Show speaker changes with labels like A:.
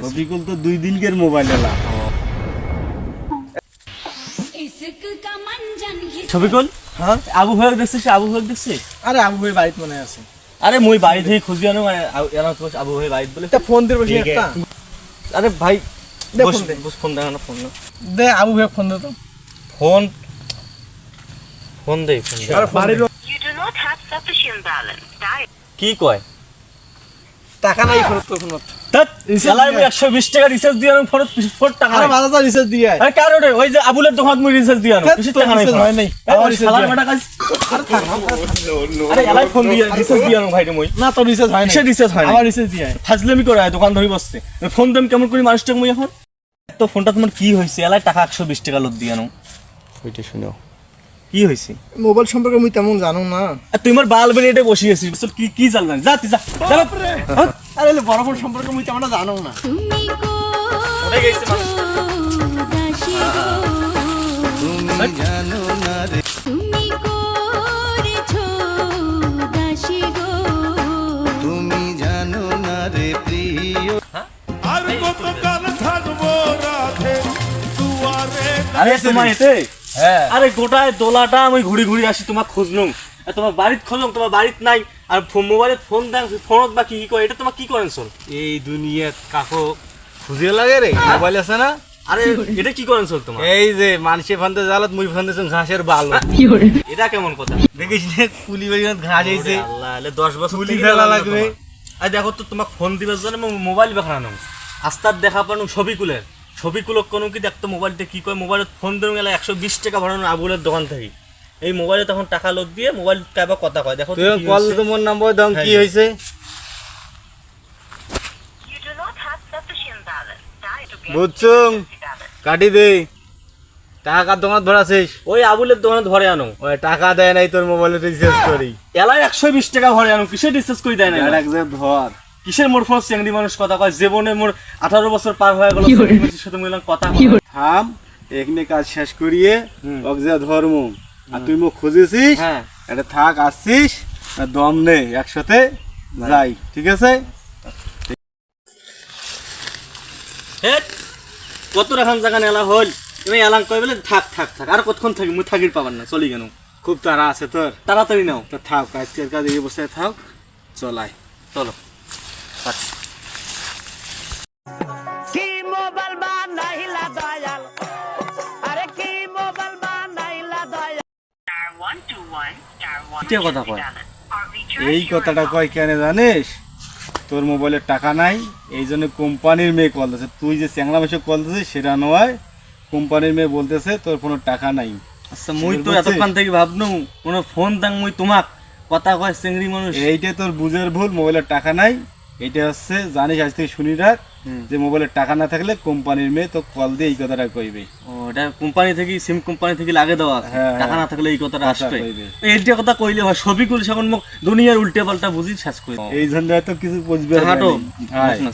A: শফিকুল তো 2 দিনকের মোবাইল এলা।
B: শফিকুল
C: হ্যাঁ
B: আবু ভাইয়ের দেখছিস? আবু ভাইয়ের দেখছিস?
C: আরে আবু ভাই বাড়িতে মনে আছে।
B: আরে মই বাড়ি থেকে খুঁজি আনো এরা তো আবু ভাই বাড়ি বলে
C: একটা ফোন দিয়ে বসে একটা
B: আরে ভাই
C: দে
B: বস
C: ফোন দে।
B: বস ফোন দাও না ফোন না
C: দে আবু ভাই ফোন দে তো।
B: ফোন ফোন দে ফোন দে।
C: আর বাড়ির
D: You do not have sufficient balance. Dial.
B: কি কয়
C: টাকা নাই ফেরত তো ফোনত।
B: তাত
C: Recharge
B: এলাই মই
C: দিয়ে।
B: 120 টাকা রিচার্জ দিয়ে আনো ফোন টাকা
C: আরে
B: নাই।
C: বাজার রিচার্জ দিয়ে আয়।
B: আরে কার ওরে ওই যে আবুলের দোকান মই রিচার্জ দিয়ে আনো
C: ধ্যাৎ,
B: কিছু
C: তোর
B: টাকা নাই
C: recharge হয় নাই। আমার
B: আমার
C: recharge
B: শালার
C: দিয়ে।
B: বেটা কাজ আরে এলাই ফোন দিয়ে রিচার্জ দিয়ে আনো ভাই রে মই
C: না তোর রিচার্জ হয় না।
B: কিসের recharge হয় নাই?
C: আমার রিচার্জ দিয়ে আয়।
B: ফাজলামি করে দোকান ধরে বসছে ফোন দাম কেমন করি মানুষটাকে মই এখন তো ফোনটা তোমার কি হয়েছে এলাই টাকা 120 টাকা লোড দিয়ে আনো
A: ওইটা শুনো।
B: কি হয়েছে
C: মোবাইল সম্পর্কে আমি তেমন জানো না।
B: আর তুই আমার বাল বেরিয়ে বসে আছিস তোর কি কি জাল জানি যা তুই যা যা হ্যাঁ?
C: আরে বড় ফোন সম্পর্কে আমি তেমন জানো না।
B: ওটাই গেছে মানুষ আরে তোমার এতে
C: হ্যাঁ
B: আরে গোটায় দোলাটা আমি ঘুরি ঘুরি আসি তোমার খুঁজলুম আর তোমার বাড়িত খুঁজলাম তোমার বাড়িত নাই আর মোবাইলে ফোন দেন ফোনত বা কি করে এটা তোমার কি করেন চল
A: এই দুনিয়াত কাকো খুঁজে লাগে রে মোবাইল আছে না?
B: আরে এটা কি করেন চল তোমার
A: এই যে মানুষে ফান্দে জালত মুই ফান্দেছ ঘাসের বাল।
B: এটা কেমন কথা
A: দেখিস না কুলি বাড়িতে ঘাস হইছে।
B: আল্লাহ আলে 10 বছর
A: কুলি
B: থেকে
A: ফেলা
B: জানলাম
A: লাগবে।
B: তোমার। আর দেখো তো তোমাক ফোন দিবার জন্য মোবাইল বেখানো আস্তার দেখা পানো ছবিকুলের ছবিকুলক কোনো কি দেখতো মোবাইলটা কি কয় মোবাইলত ফোন দিন গেলে 120 টাকা ভরানো আবুলের দোকান থেকে এই মোবাইলে তখন টাকা লোক দিয়ে মোবাইল কাবা কথা কয় দেখো তো
A: তুই
B: কি
A: কল
B: হয়েছে।
A: তো মোর নাম্বার দাম কি
B: হ্যাঁ।
A: হইছে?
D: You do not have sufficient balance. Dial to get
A: বুঝছুম
D: emergency balance.
A: কাটি দে। টাকা দোকান ধরাছিস?
B: ওই আবুলের দোকানে ধরে আনো
A: ওই টাকা দেয় নাই তোর মোবাইলে রিচার্জ করি।
B: এলাই 120 টাকা ভরে আনো কিসের রিচার্জ করে দেয় না
A: আর এক যে ধর।
B: কিসের মোর ফোন চেংড়ি মানুষ কথা কয় জীবনে মোর 18 বছর পার হয়ে গেল সাথে মিলাম কথা কয়।
A: থাম এখানে কাজ শেষ করিয়ে অগজা ধর্ম আর তুই মুখ খুঁজেছিস।
B: হ্যাঁ
A: এটা থাক আসছিস না দম নে একসাথে যাই ঠিক আছে?
B: হেট কত রাখান জায়গা নেলা হল তুমি এলাং কই বলে থাক থাক থাক আর কতক্ষণ থাকি মুই থাকির পাবার না চলি কেন
A: খুব তাড়া আছে তোর।
B: তাড়াতাড়ি নাও
A: তো থাক আজকের কাজ এই বসে থাক চলাই।
B: চলো
E: কি মোবাইল বানাইলা দয়াল আরে কি মোবাইল বানাইলা দয়াল
D: Star 121, star 1
B: এটা কথা কয়
D: balance. Or recharge
A: এই
D: your
A: কথাটা কয় কেন জানিস? তোর মোবাইলে টাকা নাই এই জন্য কোম্পানির মেয়ে কল দিয়েছে। তুই যে চ্যাংলা মেশে কল দিয়েছিস সেটা নয়, কোম্পানির মেয়ে বলতেছে তোর কোনো টাকা নাই।
B: আচ্ছা মুই তো
A: বুঝছিস?
B: এতক্ষণ থেকে ভাবনু কোনো ফোন দাং মুই তোমাক কথা কয় চেংড়ি মানুষ
A: এইটা তোর বুঝের ভুল, মোবাইলের টাকা নাই। এটা হচ্ছে জানিস আজ থেকে শুনি রাখ যে মোবাইলের টাকা না থাকলে কোম্পানির মেয়ে তো কল দিয়ে এই কথাটা কইবে।
B: ও এটা কোম্পানি থেকে সিম কোম্পানি থেকে লাগে দেওয়া আছে
A: হ্যাঁ,
B: টাকা
A: হ্যাঁ।
B: না থাকলে এই কথাটা
A: কথা
B: আসবে
A: কইবে।
B: এইটা কথা কইলে হয় ছবি করলে এখন মুখ দুনিয়ার উল্টে পাল্টা বুঝি শেষ করে
A: এই জন্য তো কিছু বুঝবে
B: হাঁটো
A: না।